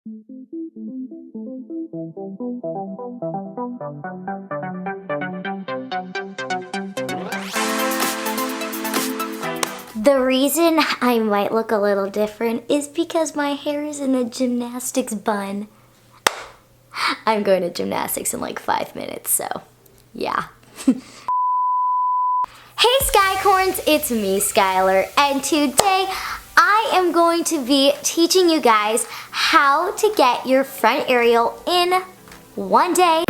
The reason I might look a little different is because my hair is in a gymnastics bun. I'm going to gymnastics in like 5 minutes, so yeah. Hey Skycorns, it's me, Skylar, and today I am going to be teaching you guys how to get your front aerial in one day.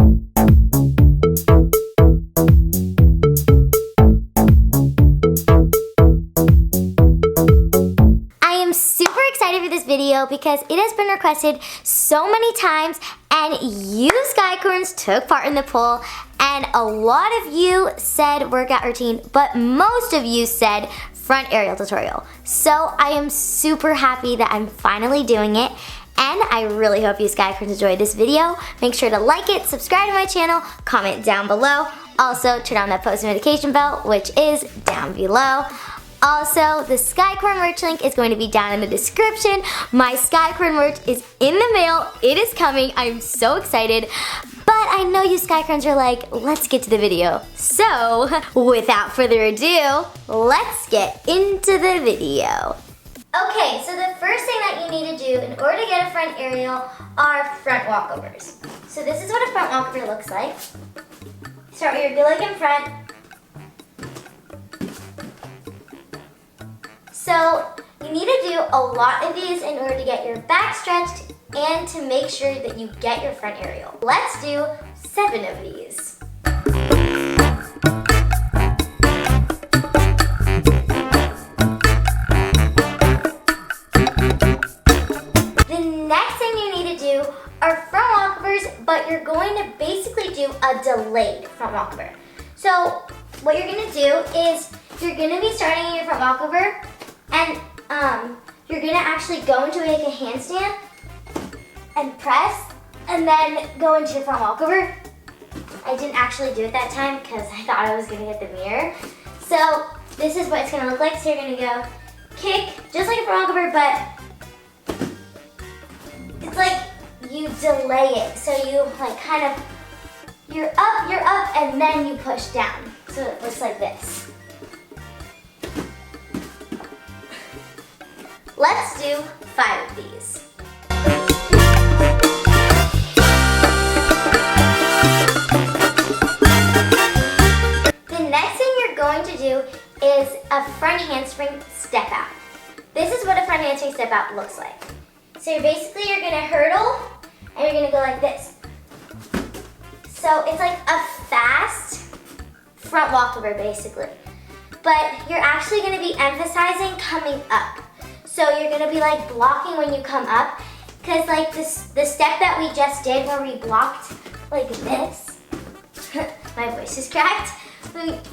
Video because it has been requested so many times, and you Skycorns took part in the poll, and a lot of you said workout routine, but most of you said front aerial tutorial. So I am super happy that I'm finally doing it, and I really hope you Skycorns enjoyed this video. Make sure to like it, subscribe to my channel, comment down below. Also, turn on that post notification bell, which is down below. Also, the Skycorn merch link is going to be down in the description. My Skycorn merch is in the mail. It is coming. I'm so excited. But I know you Skycorns are like, let's get to the video. So, without further ado, let's get into the video. Okay, so the first thing that you need to do in order to get a front aerial are front walkovers. So this is what a front walkover looks like. Start with your good leg in front. So you need to do a lot of these in order to get your back stretched and to make sure that you get your front aerial. Let's do 7 of these. The next thing you need to do are front walkovers, but you're going to basically do a delayed front walkover. So what you're going to do is you're going to be starting your front walkover, and you're gonna actually go into like a handstand and press, and then go into your front walkover. I didn't actually do it that time because I thought I was gonna get the mirror. So this is what it's gonna look like. So you're gonna go kick, just like a front walkover, but it's like you delay it. So you like kind of, you're up, and then you push down. So it looks like this. Let's do 5 of these. The next thing you're going to do is a front handspring step out. This is what a front handspring step out looks like. So you're gonna hurdle, and you're gonna go like this. So it's like a fast front walkover basically. But you're actually gonna be emphasizing coming up. So you're gonna be like blocking when you come up, because like the step that we just did where we blocked like this, my voice is cracked,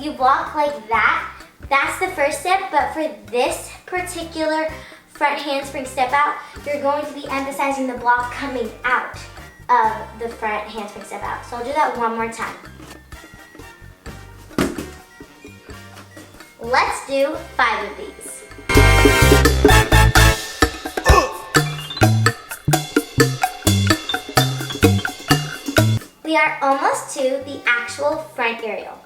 you block like that, that's the first step, but for this particular front handspring step out, you're going to be emphasizing the block coming out of the front handspring step out. So I'll do that one more time. Let's do 5 of these. We are almost to the actual front aerial.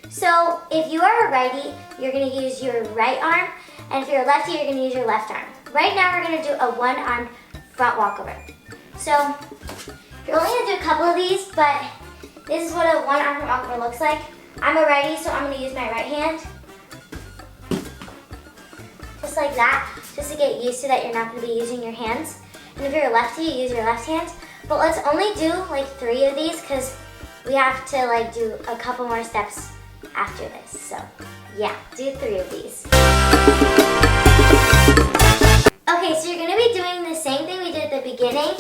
So if you are a righty, you're going to use your right arm, and if you're a lefty, you're going to use your left arm. Right now we're going to do a one-armed front walkover. So you're only going to do a couple of these, but this is what a one-armed front walkover looks like. I'm a righty, so I'm going to use my right hand. Just like that, just to get used to that you're not going to be using your hands. And if you're a lefty, you use your left hand. But let's only do like 3 of these because we have to like do a couple more steps after this. So yeah, do 3 of these. Okay, so you're gonna be doing the same thing we did at the beginning,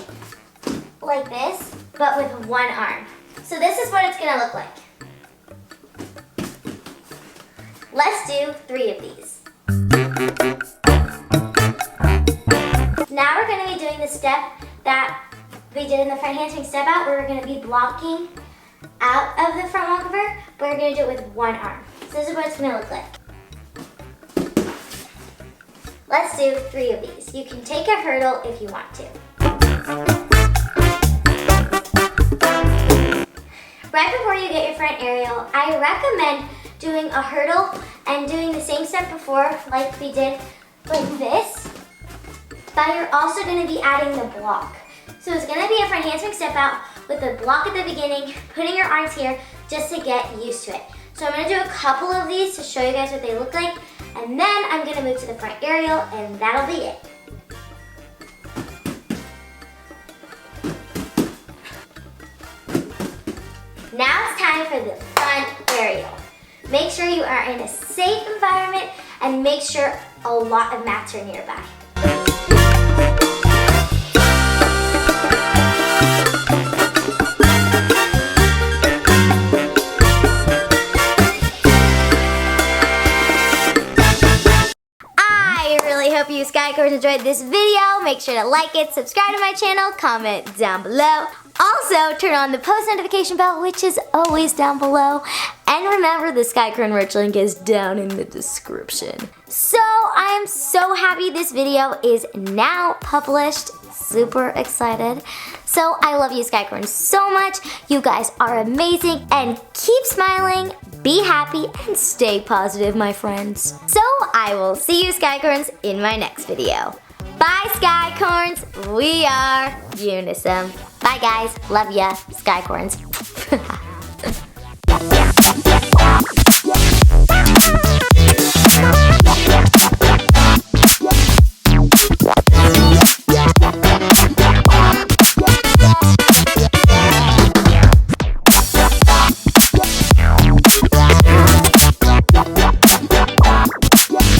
like this, but with one arm. So this is what it's gonna look like. Let's do 3 of these. Now we're gonna be doing the step that we did in the front handspring step out, where we're going to be blocking out of the front walkover, but we're going to do it with one arm. So this is what it's going to look like. Let's do 3 of these. You can take a hurdle if you want to. right before you get your front aerial, I recommend doing a hurdle and doing the same step before, like we did like this, but you're also gonna be adding the block. So it's gonna be a front handspring step out with the block at the beginning, putting your arms here just to get used to it. So I'm gonna do a couple of these to show you guys what they look like, and then I'm gonna move to the front aerial, and that'll be it. Now it's time for the front aerial. Make sure you are in a safe environment and make sure a lot of mats are nearby. I really hope you Skycorns enjoyed this video. Make sure to like it, subscribe to my channel, comment down below. Also, turn on the post notification bell, which is always down below. And remember, the Skycorn merch link is down in the description. So, I am so happy this video is now published. Super excited. So, I love you Skycorns so much. You guys are amazing. And keep smiling, be happy, and stay positive, my friends. So, I will see you Skycorns in my next video. Bye, Skycorns. We are Weareunisome. Bye, guys. Love ya, Skycorns.